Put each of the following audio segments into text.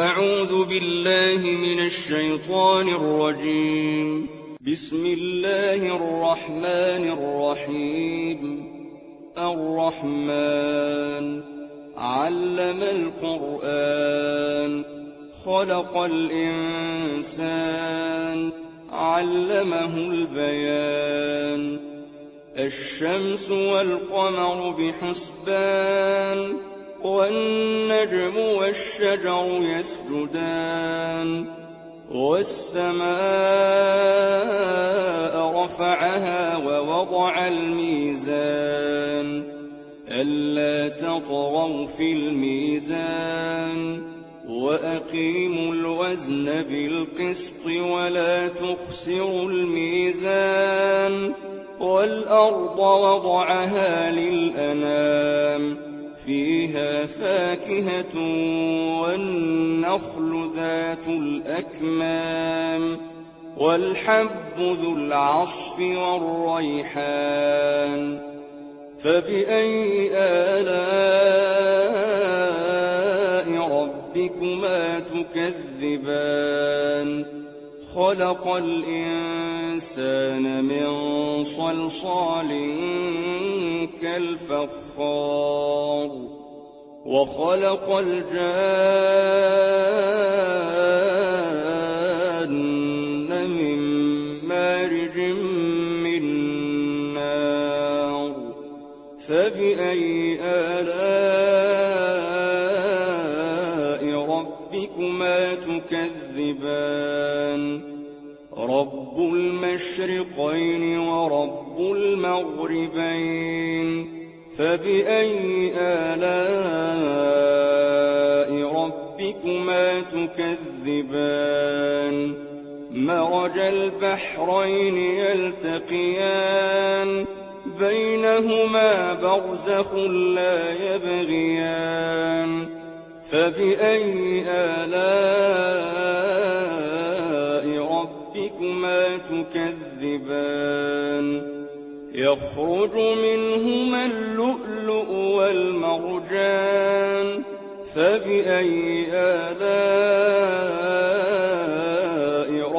أعوذ بالله من الشيطان الرجيم. بسم الله الرحمن الرحيم. الرحمن علم القرآن خلق الإنسان علمه البيان. الشمس والقمر بحسبان والنجم والشجر يسجدان. والسماء رفعها ووضع الميزان ألا تطغوا في الميزان وأقيموا الوزن بالقسط ولا تخسروا الميزان. والأرض وضعها للأنام فيها فاكهة والنخل ذات الأكمام والحب ذو العصف والريحان. فبأي آلاء ربكما تكذبان؟ خلق الإنسان من صلصال كالفخار وخلق الجان من مارج من نار. فبأي آلاء ربكما تكذبان؟ رب المشرقين ورب المغربين. فبأي آلاء ربكما تكذبان؟ مرج البحرين يلتقيان بينهما برزخ لا يبغيان. فبأي آلاء ربكما تكذبان؟ يخرج منهما اللؤلؤ والمرجان. فبأي آلاء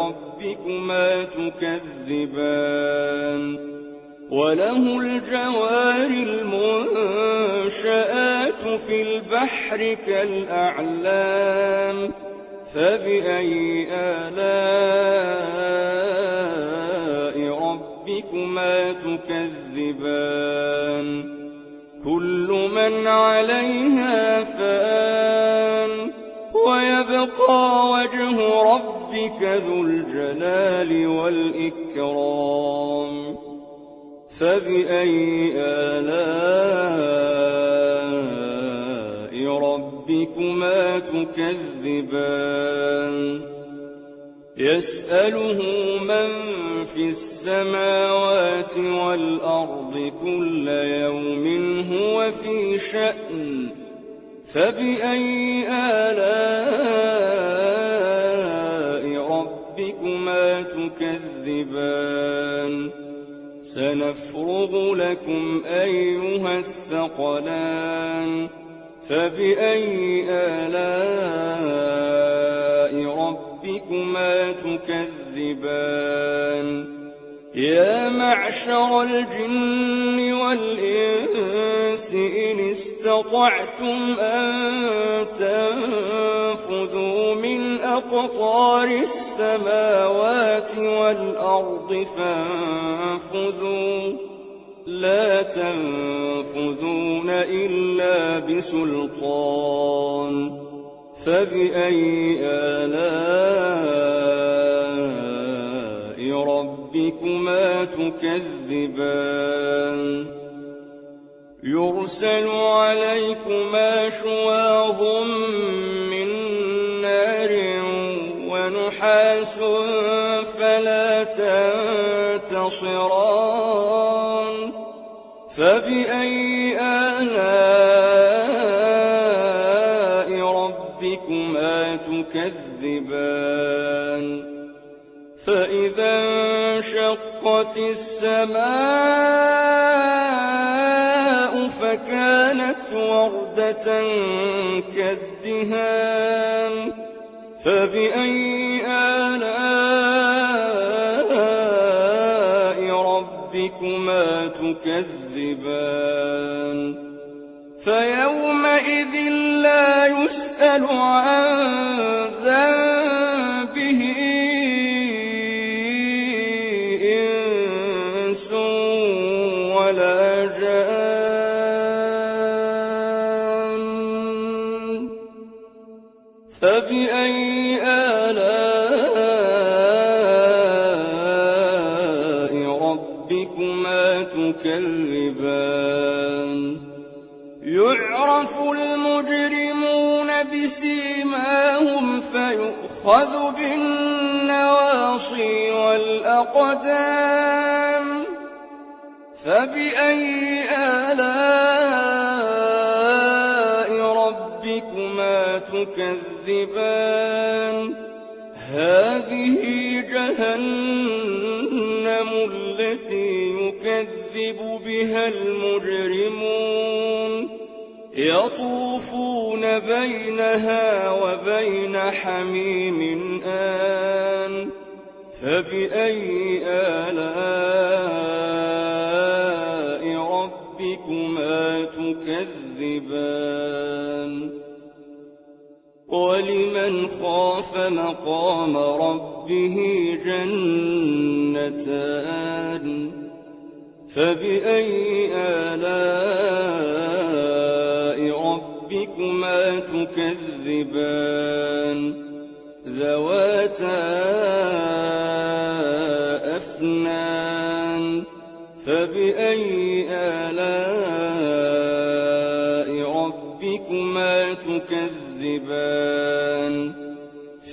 ربكما تكذبان؟ وله الجوار المنشآت في البحر كالأعلام. فبأي آلاء ربكما تكذبان؟ كل من عليها فان ويبقى وجه ربك ذو الجلال والإكرام. فبأي آلاء ربكما تكذبان؟ يسأله من في السماوات والأرض كل يوم هو في شأن. فبأي آلاء ربكما تكذبان؟ سنفرغ لكم أيها الثقلان. فبأي آلاء ربكما تكذبان؟ يا معشر الجن والإنس إن استطعتم أن تنفذوا من أقطار السماوات والأرض فانفذوا لا تنفذون إلا بسلطان. فبأي آلاء ربكما تكذبان؟ يرسل عليكما شواظ من نار ونحاس فلا تنتصران. فبأي آلاء ربكما تكذبان؟ فإذا انشقت السماء فكانت وردة كالدهان. فبأي آلاء ربكما تكذبان فيومئذ لا يسأل عن ذنبه إنس ولا جان فبأي آلاء ربكما تكذبان يعرف المجرمون بسيماهم فيؤخذ بالنواصي والأقدام فبأي آلاء ربكما تكذبان هذه جهنم التي يكذب بها المجرمون يطوفون بينها وبين حميم آن فبأي آلاء ربكما تكذبان ولمن خاف مقام ربه جنتان فبأي آلاء ربكما تكذبان ذواتا أفنان فبأي آلاء ربكما تكذبان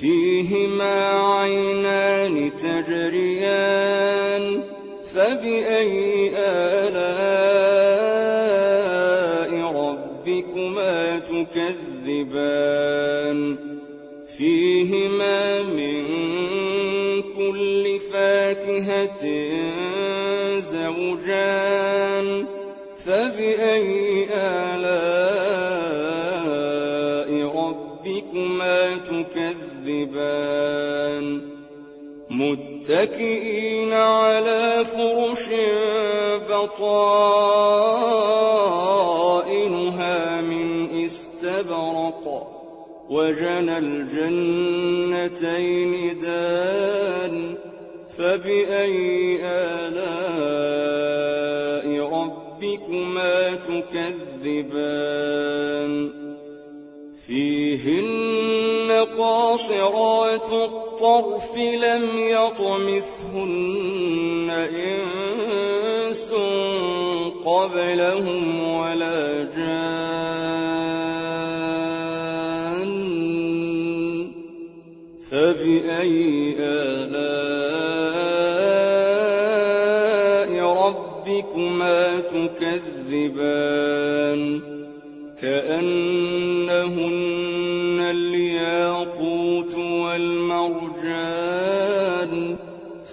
فيهما عينان تجريان فبأي آلاء ربكما تكذبان فيهما من كل فاكهة زوجان فبأي آلاء ربكما تكذبان متكئين على فرش بطائنها من استبرق وجنى الجنتين دان فبأي آلاء ربكما تكذبان فيهن قاصرات الطرف لم يطمثهن إنس قبلهم ولا جان فبأي آلاء ربكما تكذبان كأنهن الياقوت والمرجان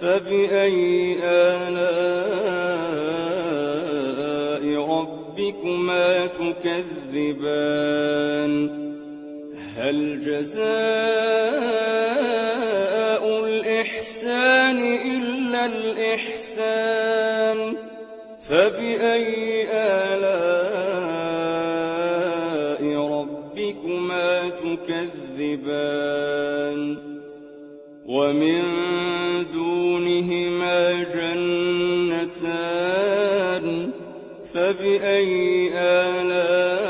فبأي آلاء ربكما تكذبان هل جزاء الإحسان إلا الإحسان فبأي آلاء ربكما تكذبان ومن دونهما جنتان فبأي آلاء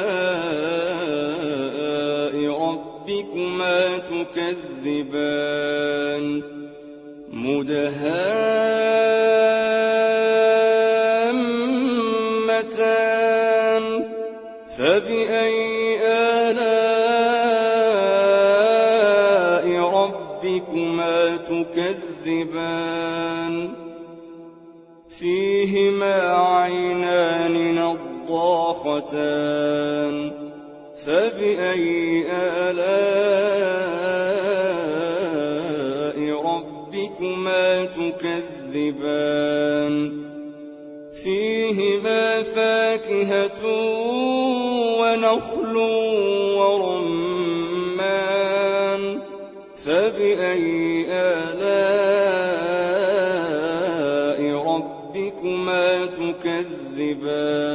ربكما تكذبان مدهامتان فبأي آلاء ربكما تكذبان فيهما عينان نضاختان فبأي آلاء ربكما تكذبان فيهما فاكهة ونخل ورمان فبأي آلاء ربكما تكذبان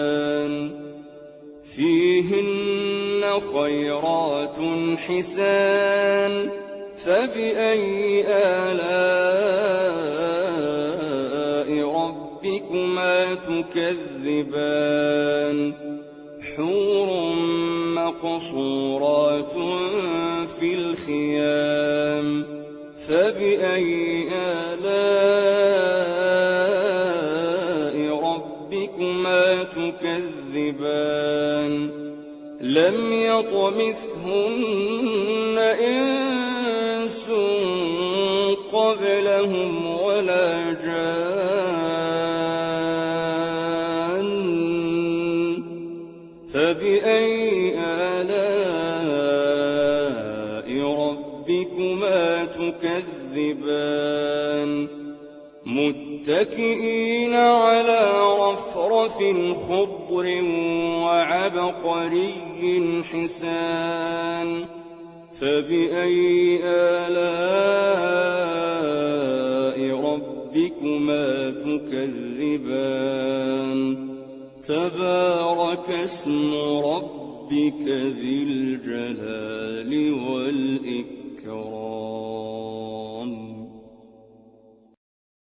فيهن خيرات حسان فبأي آلاء ربكما تكذبان حور مقصورات في الخيام فبأي آلاء ربكما تكذبان لم يطمثهن إنس قبلهم ولا جان فبأي آلاء ربكما تكذبان متكئين على رفرف خضر وعبقري حسان فبأي آلاء ربكما تكذبان تبارك اسم ربك ذي الجلال والإكرام